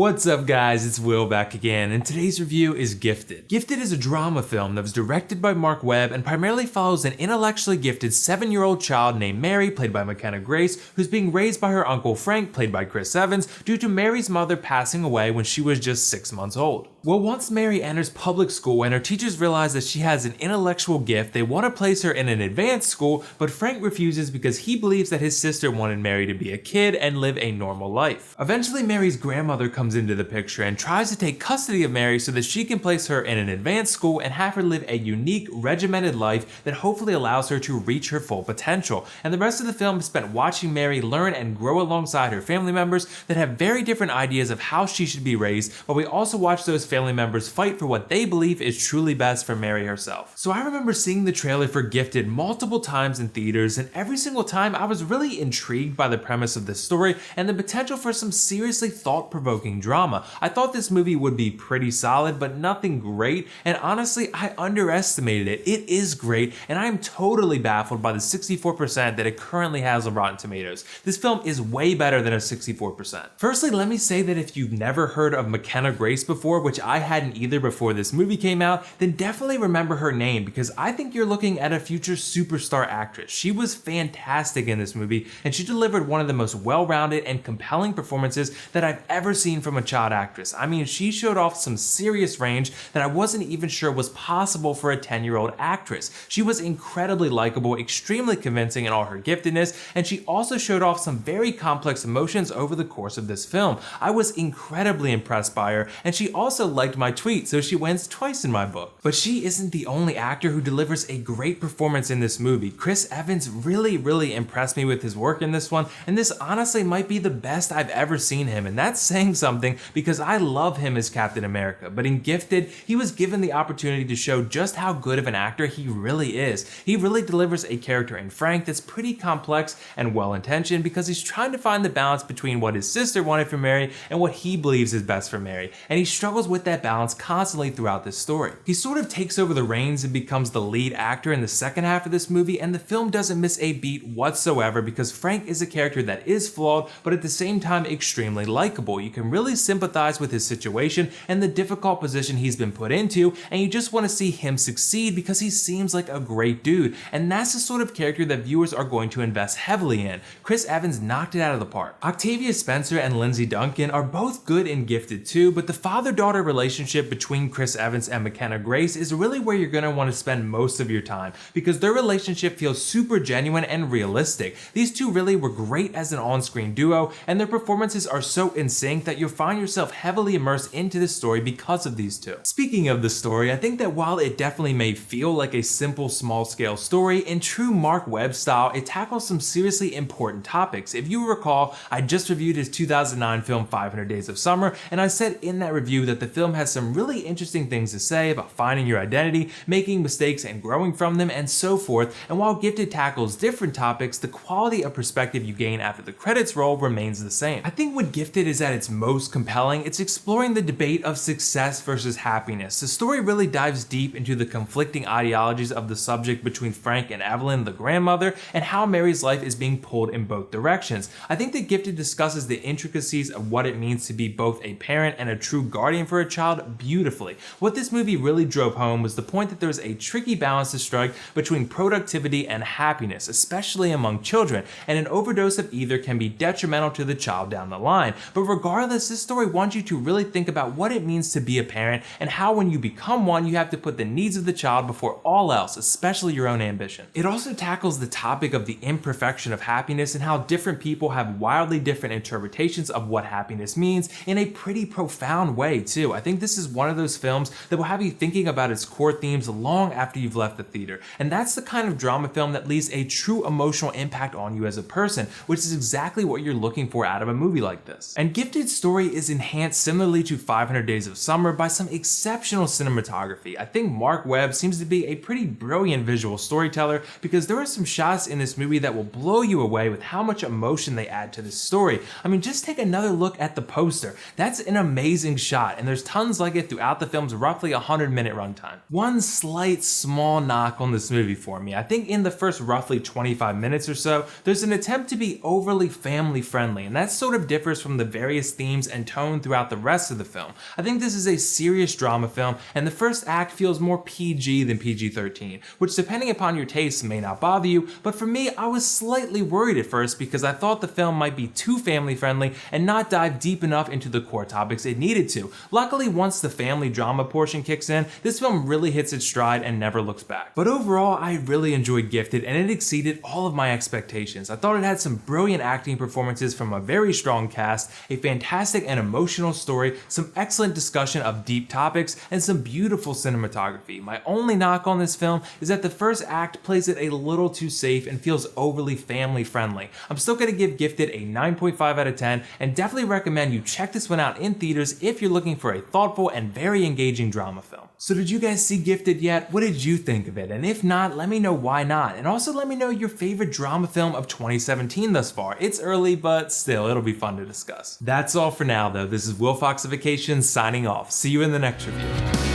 What's up guys, it's Will back again, and today's review is Gifted. Gifted is a drama film that was directed by Marc Webb and primarily follows an intellectually gifted 7-year-old child named Mary, played by McKenna Grace, who's being raised by her uncle Frank, played by Chris Evans, due to Mary's mother passing away when she was just 6 months old. Well, once Mary enters public school and her teachers realize that she has an intellectual gift, they want to place her in an advanced school, but Frank refuses because he believes that his sister wanted Mary to be a kid and live a normal life. Eventually, Mary's grandmother comes into the picture and tries to take custody of Mary so that she can place her in an advanced school and have her live a unique, regimented life that hopefully allows her to reach her full potential. And the rest of the film is spent watching Mary learn and grow alongside her family members that have very different ideas of how she should be raised, but we also watch those family members fight for what they believe is truly best for Mary herself. So I remember seeing the trailer for Gifted multiple times in theaters, and every single time I was really intrigued by the premise of this story and the potential for some seriously thought-provoking drama. I thought this movie would be pretty solid, but nothing great, and honestly, I underestimated it. It is great, and I am totally baffled by the 64% that it currently has on Rotten Tomatoes. This film is way better than a 64%. Firstly, let me say that if you've never heard of McKenna Grace before, which I hadn't either before this movie came out, then definitely remember her name because I think you're looking at a future superstar actress. She was fantastic in this movie, and she delivered one of the most well-rounded and compelling performances that I've ever seen from a child actress. I mean, she showed off some serious range that I wasn't even sure was possible for a 10-year-old actress. She was incredibly likable, extremely convincing in all her giftedness, and she also showed off some very complex emotions over the course of this film. I was incredibly impressed by her, and she also liked my tweet, so she wins twice in my book. But she isn't the only actor who delivers a great performance in this movie. Chris Evans really impressed me with his work in this one, and this honestly might be the best I've ever seen him, and that's saying something because I love him as Captain America. But in Gifted, he was given the opportunity to show just how good of an actor he really is. He really delivers a character in Frank that's pretty complex and well-intentioned because he's trying to find the balance between what his sister wanted for Mary and what he believes is best for Mary, and he struggles with that balance constantly throughout this story. He sort of takes over the reins and becomes the lead actor in the second half of this movie, and the film doesn't miss a beat whatsoever because Frank is a character that is flawed, but at the same time extremely likable. You can really sympathize with his situation and the difficult position he's been put into, and you just want to see him succeed because he seems like a great dude, and that's the sort of character that viewers are going to invest heavily in. Chris Evans knocked it out of the park. Octavia Spencer and Lindsay Duncan are both good in Gifted too, but the father-daughter relationship between Chris Evans and McKenna Grace is really where you're going to want to spend most of your time because their relationship feels super genuine and realistic. These two really were great as an on-screen duo, and their performances are so in sync that you'll find yourself heavily immersed into this story because of these two. Speaking of the story, I think that while it definitely may feel like a simple small-scale story, in true Marc Webb style, it tackles some seriously important topics. If you recall, I just reviewed his 2009 film 500 Days of Summer, and I said in that review that the film has some really interesting things to say about finding your identity, making mistakes and growing from them, and so forth. And while Gifted tackles different topics, the quality of perspective you gain after the credits roll remains the same. I think when Gifted is at its most compelling, it's exploring the debate of success versus happiness. The story really dives deep into the conflicting ideologies of the subject between Frank and Evelyn, the grandmother, and how Mary's life is being pulled in both directions. I think that Gifted discusses the intricacies of what it means to be both a parent and a true guardian for a child beautifully. What this movie really drove home was the point that there's a tricky balance to strike between productivity and happiness, especially among children, and an overdose of either can be detrimental to the child down the line. But regardless, this story wants you to really think about what it means to be a parent and how when you become one, you have to put the needs of the child before all else, especially your own ambition. It also tackles the topic of the imperfection of happiness and how different people have wildly different interpretations of what happiness means in a pretty profound way too. I think this is one of those films that will have you thinking about its core themes long after you've left the theater, and that's the kind of drama film that leaves a true emotional impact on you as a person, which is exactly what you're looking for out of a movie like this. And Gifted's story is enhanced similarly to 500 Days of Summer by some exceptional cinematography. I think Marc Webb seems to be a pretty brilliant visual storyteller because there are some shots in this movie that will blow you away with how much emotion they add to this story. I mean, just take another look at the poster. That's an amazing shot, and there's there's tons like it throughout the film's roughly 100-minute runtime. One slight small knock on this movie for me, I think in the first roughly 25 minutes or so, there's an attempt to be overly family friendly, and that sort of differs from the various themes and tone throughout the rest of the film. I think this is a serious drama film, and the first act feels more PG than PG-13, which depending upon your taste may not bother you, but for me, I was slightly worried at first because I thought the film might be too family friendly and not dive deep enough into the core topics it needed to. Luckily, once the family drama portion kicks in, this film really hits its stride and never looks back. But overall, I really enjoyed Gifted, and it exceeded all of my expectations. I thought it had some brilliant acting performances from a very strong cast, a fantastic and emotional story, some excellent discussion of deep topics, and some beautiful cinematography. My only knock on this film is that the first act plays it a little too safe and feels overly family friendly. I'm still going to give Gifted a 9.5 out of 10 and definitely recommend you check this one out in theaters if you're looking for a thoughtful and very engaging drama film. So did you guys see Gifted yet? What did you think of it? And if not, let me know why not. And also let me know your favorite drama film of 2017 thus far. It's early, but still, it'll be fun to discuss. That's all for now though. This is WillFoxification signing off. See you in the next review.